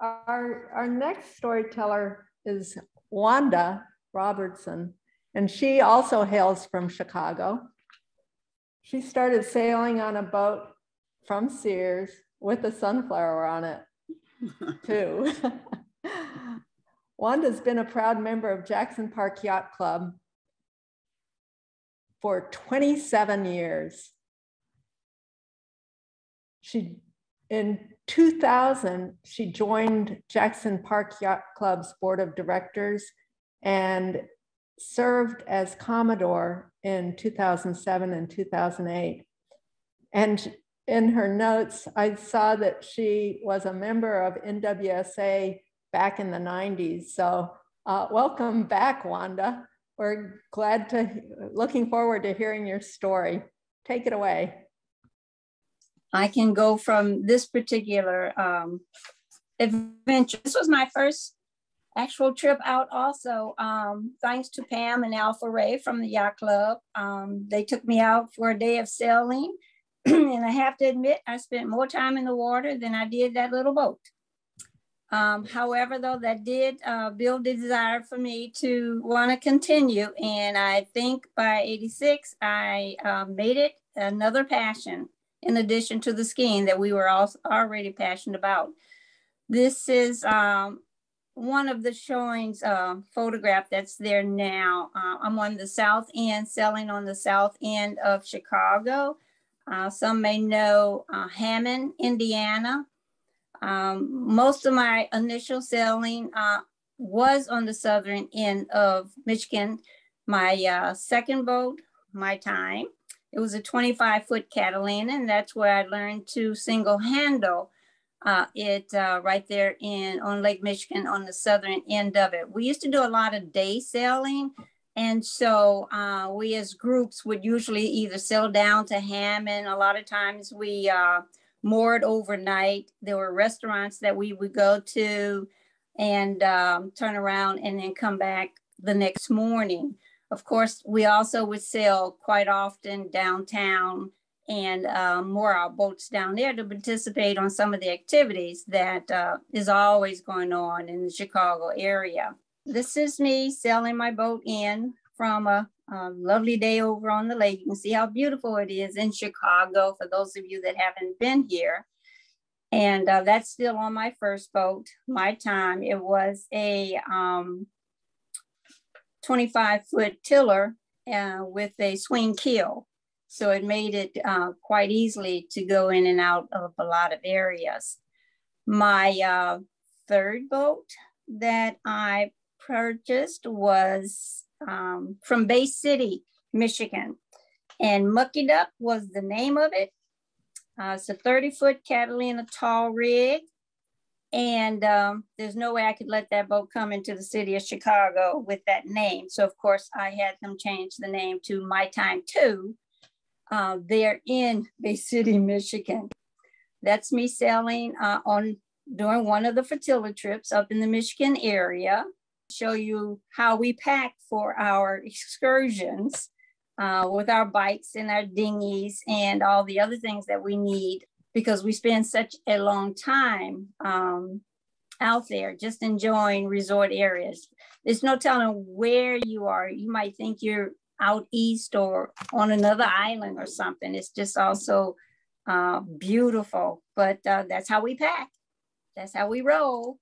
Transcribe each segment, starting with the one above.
our next storyteller is Wanda Robertson, and she also hails from Chicago. She started sailing on a boat from Sears with a sunflower on it, too. Wanda's been a proud member of Jackson Park Yacht Club for 27 years. In 2000, she joined Jackson Park Yacht Club's board of directors and served as Commodore in 2007 and 2008. And in her notes, I saw that she was a member of NWSA back in the 90s. So welcome back, Wanda. We're looking forward to hearing your story. Take it away. I can go from this particular adventure. This was my first actual trip out also, thanks to Pam and Alpha Ray from the yacht club. They took me out for a day of sailing. And I have to admit, I spent more time in the water than I did that little boat. However, though, that did build a desire for me to want to continue. And I think by 86, I made it another passion in addition to the skiing that we were also already passionate about. This is one of the showings photograph that's there now. I'm on the south end, sailing on the south end of Chicago. Some may know Hammond, Indiana. Most of my initial sailing was on the southern end of Michigan. My second boat, my time, it was a 25-foot Catalina, and that's where I learned to single handle it right there on Lake Michigan on the southern end of it. We used to do a lot of day sailing. And so we as groups would usually either sail down to Hammond. A lot of times we moored overnight. There were restaurants that we would go to and turn around and then come back the next morning. Of course, we also would sail quite often downtown and moor our boats down there to participate on some of the activities that is always going on in the Chicago area. This is me sailing my boat in from a lovely day over on the lake. You can see how beautiful it is in Chicago for those of you that haven't been here. And that's still on my first boat, my time. It was a 25-foot tiller with a swing keel. So it made it quite easily to go in and out of a lot of areas. My third boat that I purchased was from Bay City, Michigan, and Mucky Duck was the name of it. It's a 30-foot Catalina tall rig, and there's no way I could let that boat come into the city of Chicago with that name. So of course I had them change the name to My Time 2. They're in Bay City, Michigan. That's me sailing during one of the flotilla trips up in the Michigan area. Show you how we pack for our excursions with our bikes and our dinghies and all the other things that we need, because we spend such a long time out there just enjoying resort areas. There's no telling where you are. You might think you're out east or on another island or something. It's just also beautiful, but that's how we pack. That's how we roll.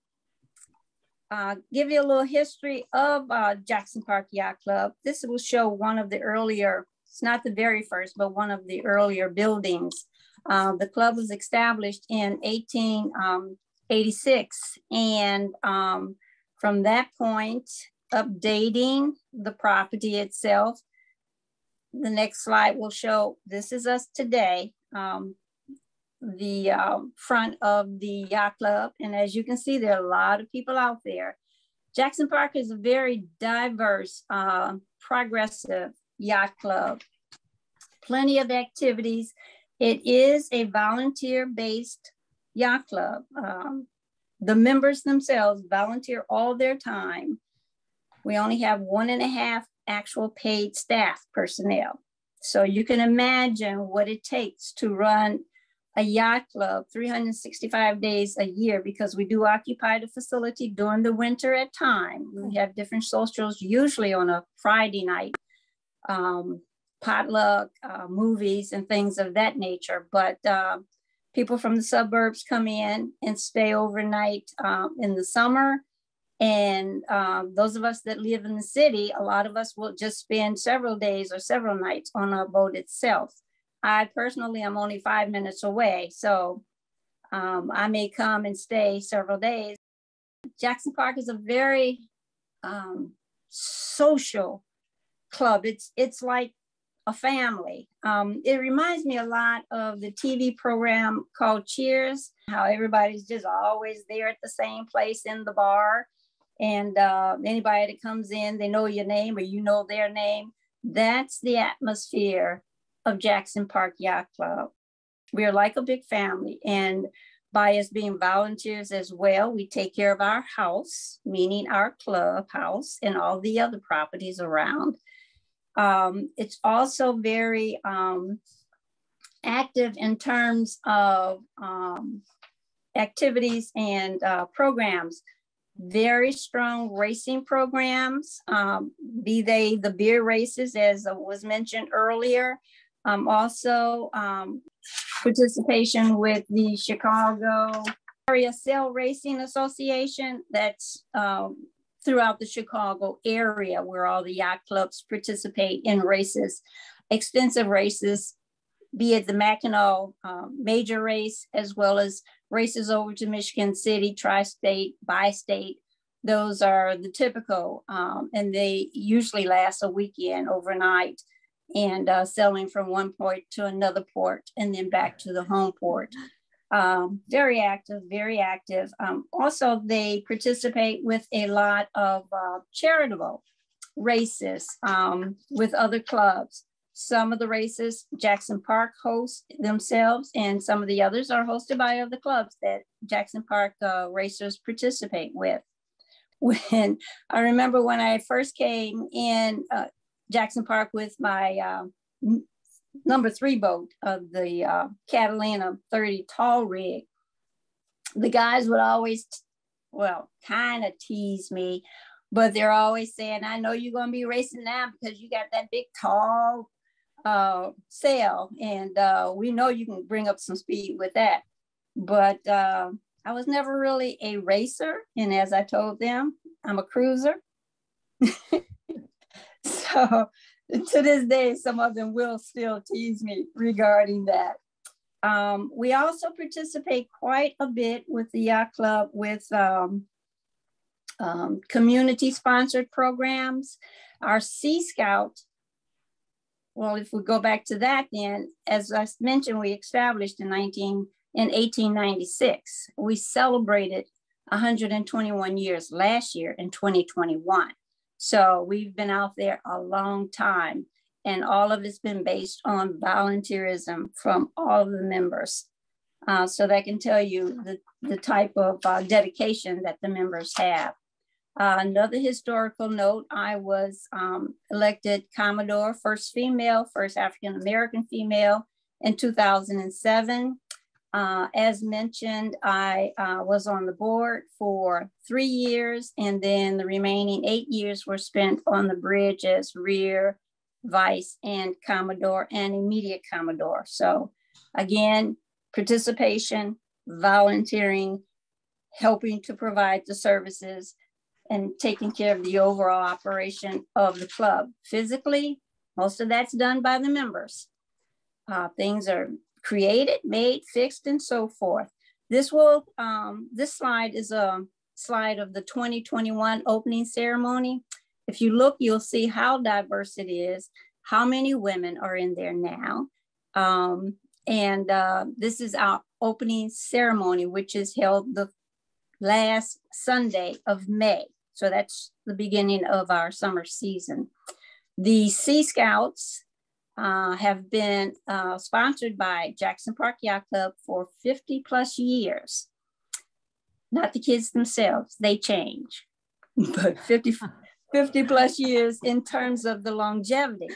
Give you a little history of Jackson Park Yacht Club. This will show one of the earlier, it's not the very first, but one of the earlier buildings. The club was established in 1886. And from that point, updating the property itself. The next slide will show, this is us today. The front of the yacht club. And as you can see, there are a lot of people out there. Jackson Park is a very diverse, progressive yacht club. Plenty of activities. It is a volunteer-based yacht club. The members themselves volunteer all their time. We only have 1.5 actual paid staff personnel. So you can imagine what it takes to run a yacht club 365 days a year because we do occupy the facility during the winter at times. We have different socials, usually on a Friday night, potluck, movies and things of that nature. But people from the suburbs come in and stay overnight in the summer. And those of us that live in the city, a lot of us will just spend several days or several nights on our boat itself. I personally am only 5 minutes away, so I may come and stay several days. Jackson Park is a very social club. It's like a family. It reminds me a lot of the TV program called Cheers, how everybody's just always there at the same place in the bar. And anybody that comes in, they know your name or you know their name. That's the atmosphere of Jackson Park Yacht Club. We're like a big family, and by us being volunteers as well, we take care of our house, meaning our clubhouse and all the other properties around. It's also very active in terms of activities and programs. Very strong racing programs, be they the beer races, as was mentioned earlier. Also participation with the Chicago Area Sail Racing Association. That's throughout the Chicago area where all the yacht clubs participate in races, extensive races, be it the Mackinac major race, as well as races over to Michigan City, tri-state, bi-state. Those are the typical, and they usually last a weekend overnight, and sailing from one port to another port and then back to the home port. Very active, very active. Also, they participate with a lot of charitable races with other clubs. Some of the races Jackson Park hosts themselves, and some of the others are hosted by other clubs that Jackson Park racers participate with. When I remember when I first came in Jackson Park with my number 3 boat of the Catalina 30 tall rig, the guys would always, kind of tease me, but they're always saying, I know you're going to be racing now because you got that big tall sail, and we know you can bring up some speed with that. But I was never really a racer, and as I told them, I'm a cruiser. So to this day, some of them will still tease me regarding that. We also participate quite a bit with the yacht club with community sponsored programs. Our Sea Scout, well, if we go back to that, then as I mentioned, we established in 1896. We celebrated 121 years last year in 2021. So we've been out there a long time, and all of it's been based on volunteerism from all of the members. So that can tell you the type of dedication that the members have. Another historical note, I was elected Commodore, first female, first African-American female in 2007. As mentioned, I was on the board for 3 years, and then the remaining 8 years were spent on the bridge as rear, vice, and Commodore, and immediate Commodore. So again, participation, volunteering, helping to provide the services, and taking care of the overall operation of the club. Physically, most of that's done by the members. Things are created, made, fixed, and so forth. This slide is a slide of the 2021 opening ceremony. If you look, you'll see how diverse it is, how many women are in there now. This is our opening ceremony, which is held the last Sunday of May. So that's the beginning of our summer season. The Sea Scouts have been sponsored by Jackson Park Yacht Club for 50 plus years. Not the kids themselves, they change, but 50 plus years in terms of the longevity.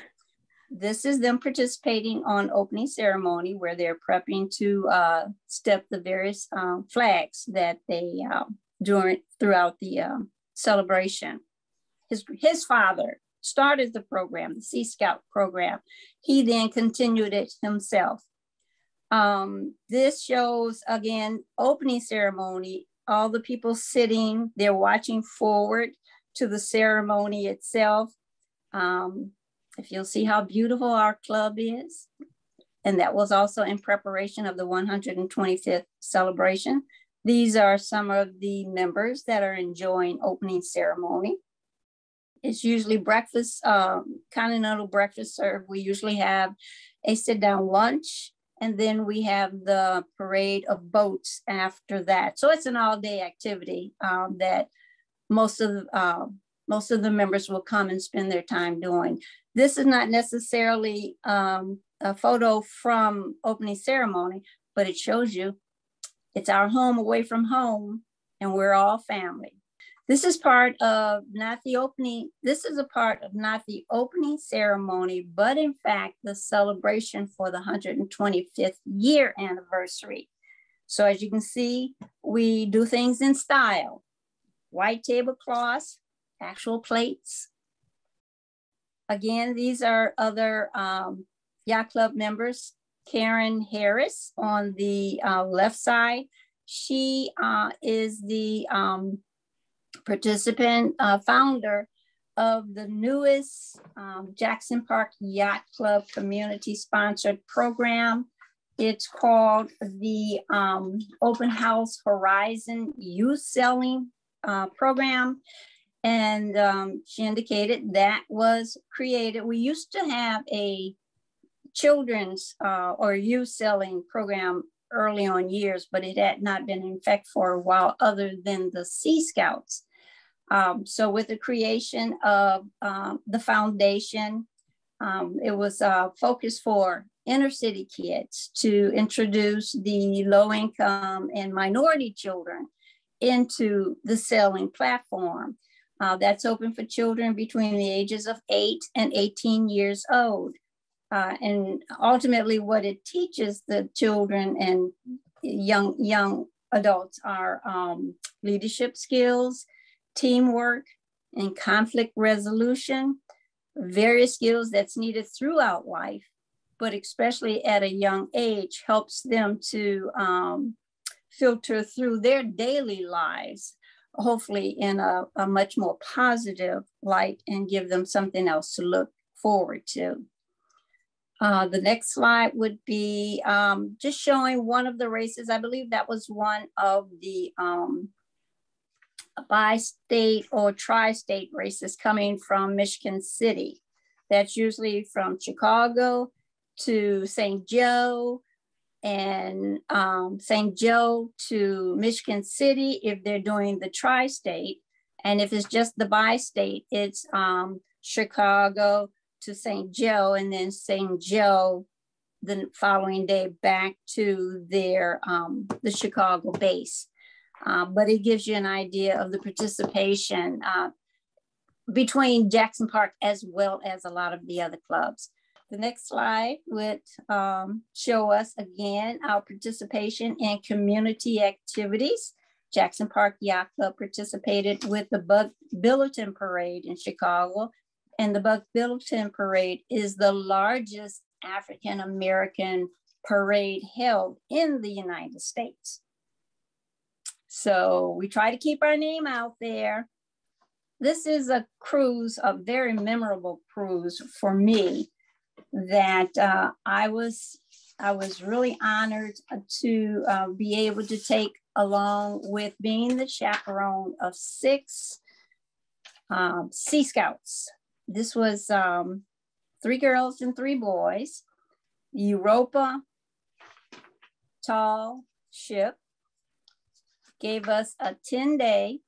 This is them participating on opening ceremony where they're prepping to step the various flags that they throughout the celebration. His father started the program, the Sea Scout program. He then continued it himself. This shows, again, opening ceremony, all the people sitting, they're watching forward to the ceremony itself. If you'll see how beautiful our club is. And that was also in preparation of the 125th celebration. These are some of the members that are enjoying opening ceremony. It's usually breakfast, continental breakfast served. We usually have a sit-down lunch, and then we have the parade of boats after that. So it's an all-day activity that most of the members will come and spend their time doing. This is not necessarily a photo from opening ceremony, but it shows you it's our home away from home, and we're all family. This is part of not the opening, this is a part of not the opening ceremony, but in fact, the celebration for the 125th year anniversary. So as you can see, we do things in style. White tablecloths, actual plates. Again, these are other yacht club members. Karen Harris on the left side. She is the participant, founder of the newest Jackson Park Yacht Club community sponsored program. It's called the Open House Horizon Youth Selling program. And she indicated that was created. We used to have a children's or youth selling program early on years, but it had not been in effect for a while other than the Sea Scouts. So with the creation of the foundation, it was focused for inner city kids to introduce the low income and minority children into the selling platform. That's open for children between the ages of 8 and 18 years old. And ultimately what it teaches the children and young adults are leadership skills, teamwork, and conflict resolution, various skills that's needed throughout life, but especially at a young age helps them to filter through their daily lives, hopefully in a much more positive light, and give them something else to look forward to. The next slide would be just showing one of the races. I believe that was one of the bi-state or tri-state races coming from Michigan City. That's usually from Chicago to St. Joe, and St. Joe to Michigan City if they're doing the tri-state. And if it's just the bi-state, it's Chicago to St. Joe, and then St. Joe the following day back to their the Chicago base. But it gives you an idea of the participation between Jackson Park as well as a lot of the other clubs. The next slide would show us again our participation in community activities. Jackson Park Yacht Club participated with the Buck Billiton Parade in Chicago. And the Buck Billiton Parade is the largest African-American parade held in the United States. So we try to keep our name out there. This is a cruise, a very memorable cruise for me that I was really honored to be able to take along with being the chaperone of 6 Sea Scouts. This was 3 girls and 3 boys. Europa Tall Ship gave us a 10-day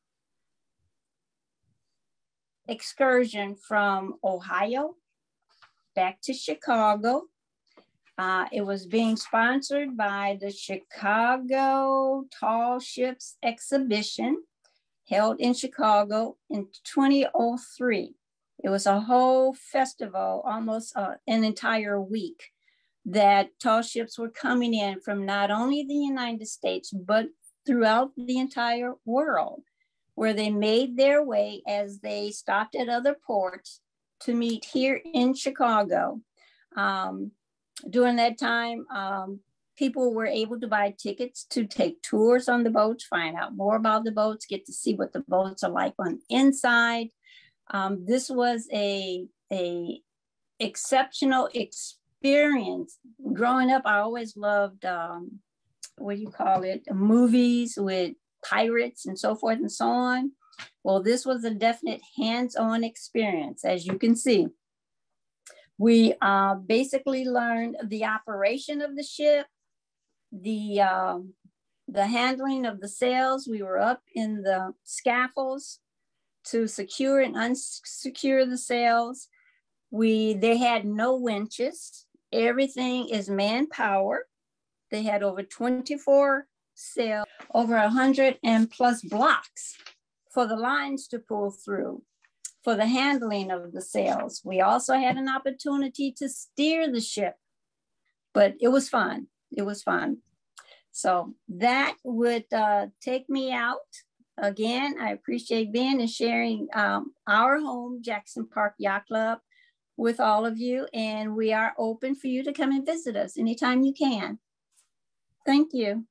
excursion from Ohio back to Chicago. It was being sponsored by the Chicago Tall Ships Exhibition held in Chicago in 2003. It was a whole festival, almost an entire week, that tall ships were coming in from not only the United States, but throughout the entire world, where they made their way as they stopped at other ports to meet here in Chicago. During that time, people were able to buy tickets to take tours on the boats, find out more about the boats, get to see what the boats are like on the inside. This was a exceptional experience. Growing up, I always loved, movies with pirates and so forth and so on. Well, this was a definite hands-on experience, as you can see. We basically learned the operation of the ship, the handling of the sails. We were up in the scaffolds to secure and unsecure the sails. They had no winches. Everything is manpower. They had over 24 sails, over 100 and plus blocks for the lines to pull through, for the handling of the sails. We also had an opportunity to steer the ship, but it was fun. It was fun. So that would take me out. Again, I appreciate being and sharing our home, Jackson Park Yacht Club, with all of you. And we are open for you to come and visit us anytime you can. Thank you.